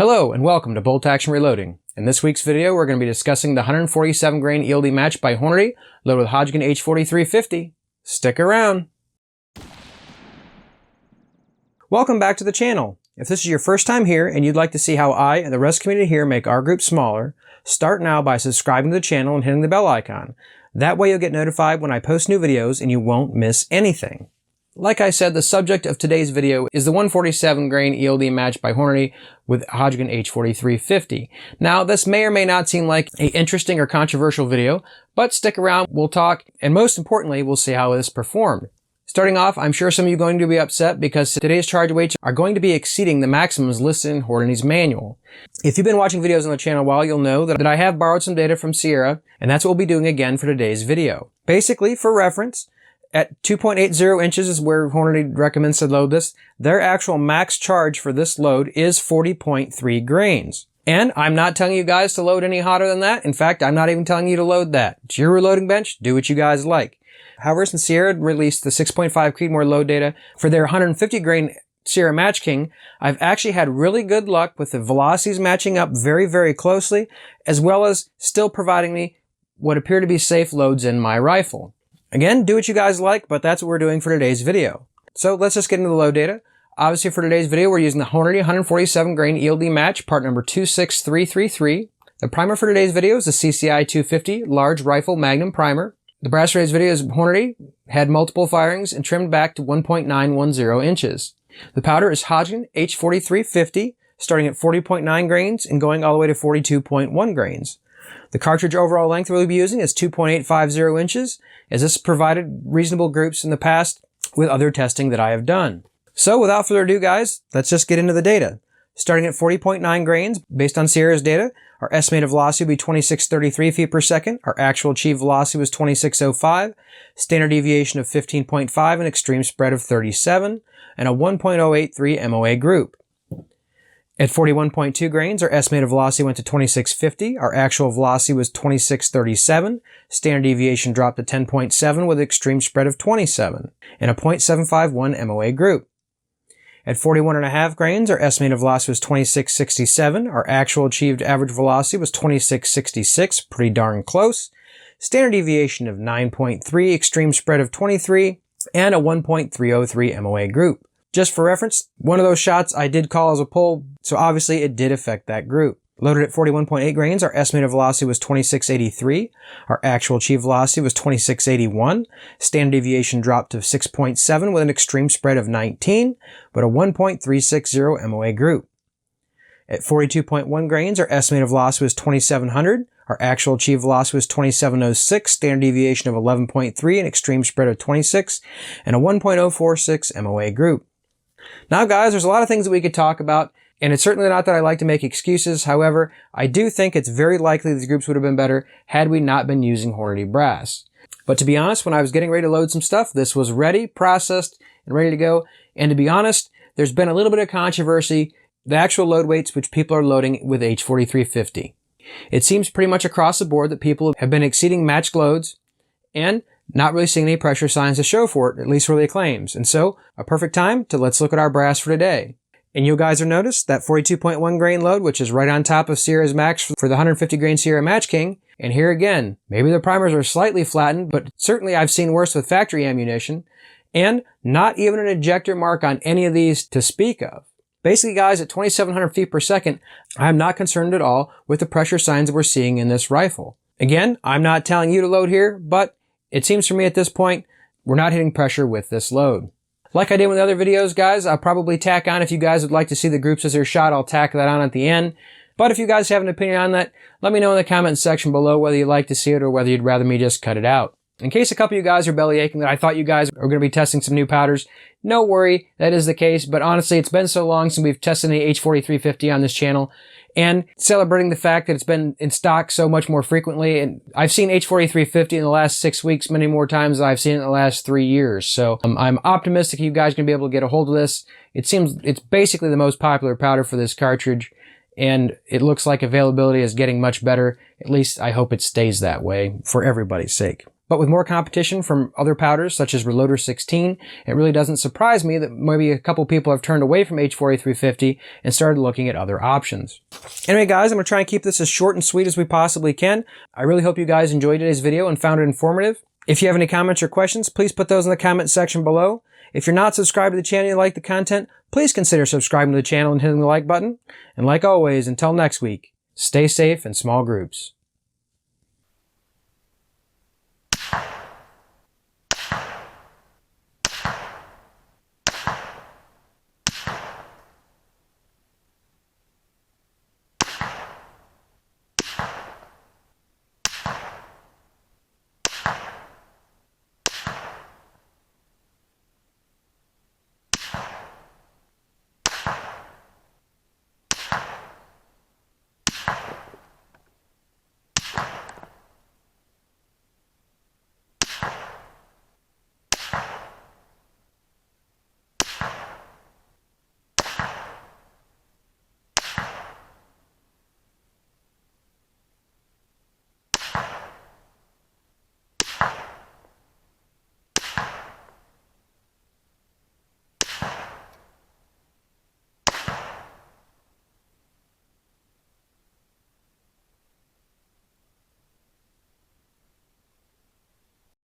Hello and welcome to Bolt Action Reloading. In this week's video, we're going to be discussing the 147 grain ELD match by Hornady, loaded with Hodgdon H4350. Stick around. Welcome back to the channel. If this is your first time here and you'd like to see how I and the rest of the community here make our group smaller, start now by subscribing to the channel and hitting the bell icon. That way you'll get notified when I post new videos and you won't miss anything. Like I said, the subject of today's video is the 147 grain ELD match by Hornady with Hodgdon H4350. Now, this may or may not seem like an interesting or controversial video, but stick around, we'll talk, and most importantly, we'll see how this performed. Starting off, I'm sure some of you are going to be upset because today's charge weights are going to be exceeding the maximums listed in Hornady's manual. If you've been watching videos on the channel a while, you'll know that I have borrowed some data from Sierra, and that's what we'll be doing again for today's video. Basically, for reference, at 2.80 inches is where Hornady recommends to load this. Their actual max charge for this load is 40.3 grains. And I'm not telling you guys to load any hotter than that. In fact, I'm not even telling you to load that. It's your reloading bench. Do what you guys like. However, since Sierra released the 6.5 Creedmoor load data for their 150 grain Sierra Match King, I've actually had really good luck with the velocities matching up very, very closely, as well as still providing me what appear to be safe loads in my rifle. Again, do what you guys like, but that's what we're doing for today's video. So let's just get into the load data. Obviously for today's video, we're using the Hornady 147 grain ELD match, part number 26333. The primer for today's video is the CCI 250 large rifle magnum primer. The brass for today's video is Hornady, had multiple firings and trimmed back to 1.910 inches. The powder is Hodgdon H4350, starting at 40.9 grains and going all the way to 42.1 grains. The cartridge overall length we'll be using is 2.850 inches, as this provided reasonable groups in the past with other testing that I have done. So without further ado, guys, let's just get into the data. Starting at 40.9 grains, based on Sierra's data, our estimated velocity will be 2633 feet per second. Our actual achieved velocity was 2605, standard deviation of 15.5, an extreme spread of 37, and a 1.083 MOA group. At 41.2 grains, our estimated velocity went to 2650. Our actual velocity was 2637. Standard deviation dropped to 10.7 with an extreme spread of 27 and a 0.751 MOA group. At 41.5 grains, our estimated velocity was 2667. Our actual achieved average velocity was 2666, pretty darn close. Standard deviation of 9.3, extreme spread of 23, and a 1.303 MOA group. Just for reference, one of those shots I did call as a pull, so obviously it did affect that group. Loaded at 41.8 grains, our estimated velocity was 2683. Our actual achieved velocity was 2681. Standard deviation dropped to 6.7 with an extreme spread of 19, but a 1.360 MOA group. At 42.1 grains, our estimated velocity was 2700. Our actual achieved velocity was 2706, standard deviation of 11.3, an extreme spread of 26, and a 1.046 MOA group. Now guys, there's a lot of things that we could talk about, and it's certainly not that I like to make excuses. However, I do think it's very likely these groups would have been better had we not been using Hornady brass. But to be honest, when I was getting ready to load some stuff, this was ready, processed, and ready to go. And to be honest, there's been a little bit of controversy, the actual load weights which people are loading with H4350. It seems pretty much across the board that people have been exceeding matched loads and not really seeing any pressure signs to show for it, at least for the claims. And so, a perfect time to let's look at our brass for today. And you guys will notice that 42.1 grain load, which is right on top of Sierra's max for the 150 grain Sierra Match King. And here again, maybe the primers are slightly flattened, but certainly I've seen worse with factory ammunition, and not even an ejector mark on any of these to speak of. Basically, guys, at 2,700 feet per second, I'm not concerned at all with the pressure signs that we're seeing in this rifle. Again, I'm not telling you to load here, but it seems for me at this point, we're not hitting pressure with this load. Like I did with other videos, guys, I'll probably tack on, if you guys would like to see the groups as they're shot, I'll tack that on at the end. But if you guys have an opinion on that, let me know in the comment section below whether you'd like to see it or whether you'd rather me just cut it out. In case a couple of you guys are belly aching that I thought you guys were going to be testing some new powders, no worry, that is the case. But honestly, it's been so long since we've tested the H4350 on this channel, and celebrating the fact that it's been in stock so much more frequently. And I've seen H4350 in the last 6 weeks many more times than I've seen it in the last 3 years. So I'm optimistic you guys are going to be able to get a hold of this. It seems it's basically the most popular powder for this cartridge, and it looks like availability is getting much better. At least I hope it stays that way for everybody's sake. But with more competition from other powders such as Reloader 16, it really doesn't surprise me that maybe a couple people have turned away from H4350 and started looking at other options. Anyway guys, I'm going to try and keep this as short and sweet as we possibly can. I really hope you guys enjoyed today's video and found it informative. If you have any comments or questions, please put those in the comment section below. If you're not subscribed to the channel and you like the content, please consider subscribing to the channel and hitting the like button. And like always, until next week, stay safe in small groups.